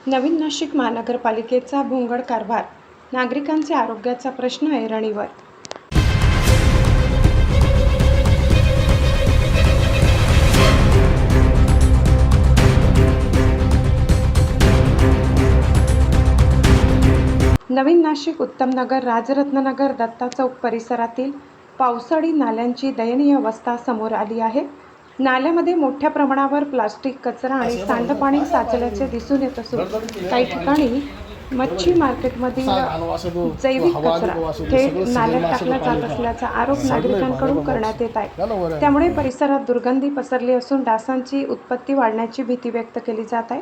नवीन नाशिक महानगरपालिकेचा भोंगळ कारभार, नागरिकांचे आरोग्याचा प्रश्न ऐरणीवर. नवीन नाशिक उत्तमनगर, राजरत्ननगर, दत्ता चौक परिसरातील पावसाळी नाल्यांची दयनीय अवस्था समोर आली आहे. नाल्यामध्ये मोठ्या प्रमाणावर प्लास्टिक, कचरा आणि सांडपाणी साचल्याचे दिसून येत असून काही ठिकाणी मच्छी मार्केटमधील जैविक कचरा थेट नाल्यात टाकला जात असल्याचा आरोप नागरिकांकडून करण्यात येत आहे. त्यामुळे परिसरात दुर्गंधी पसरली असून डासांची उत्पत्ती वाढण्याची भीती व्यक्त केली जात आहे.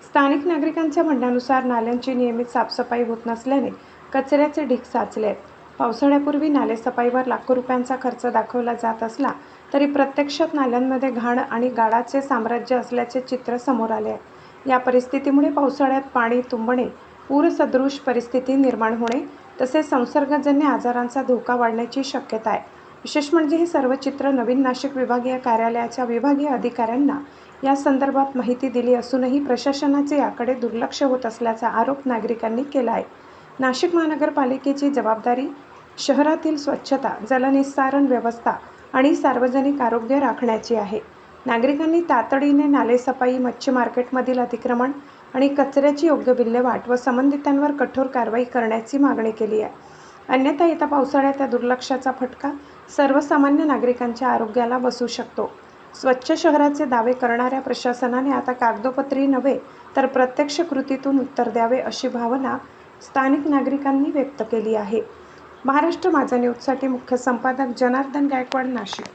स्थानिक नागरिकांच्या म्हणण्यानुसार नाल्यांची नियमित साफसफाई होत नसल्याने कचऱ्याचे ढीग साचले आहेत. पावसाळ्यापूर्वी नालेसफाईवर लाखो रुपयांचा खर्च दाखवला जात असला तरी प्रत्यक्षात नाल्यांमध्ये घाण आणि गाळाचे साम्राज्य असल्याचे चित्र समोर आले आहे. या परिस्थितीमुळे पावसाळ्यात पाणी तुंबणे, पूरसदृश परिस्थिती निर्माण होणे तसेच संसर्गजन्य आजारांचा धोका वाढण्याची शक्यता आहे. विशेष म्हणजे हे सर्व चित्र नवीन नाशिक विभागीय कार्यालयाच्या विभागीय अधिकाऱ्यांना या संदर्भात माहिती दिली असूनही प्रशासनाचे याकडे दुर्लक्ष होत असल्याचा आरोप नागरिकांनी केला आहे. नाशिक महानगरपालिकेची जबाबदारी शहरातील स्वच्छता, जलनिस्सारण व्यवस्था आणि सार्वजनिक आरोग्य राखण्याची आहे. नागरिकांनी तातडीने नालेसफाई, मच्छी मार्केटमधील अतिक्रमण आणि कचऱ्याची योग्य विल्हेवाट व संबंधितांवर कठोर कारवाई करण्याची मागणी केली आहे. अन्यथा येत्या पावसाळ्यात या दुर्लक्षाचा फटका सर्वसामान्य नागरिकांच्या आरोग्याला बसू शकतो. स्वच्छ शहराचे दावे करणाऱ्या प्रशासनाने आता कागदोपत्री नव्हे तर प्रत्यक्ष कृतीतून उत्तर द्यावे अशी भावना स्थानिक नागरिकांनी व्यक्त केली आहे. महाराष्ट्र माझा न्यूजसाठी मुख्य संपादक जनार्दन गायकवाड, नाशिक.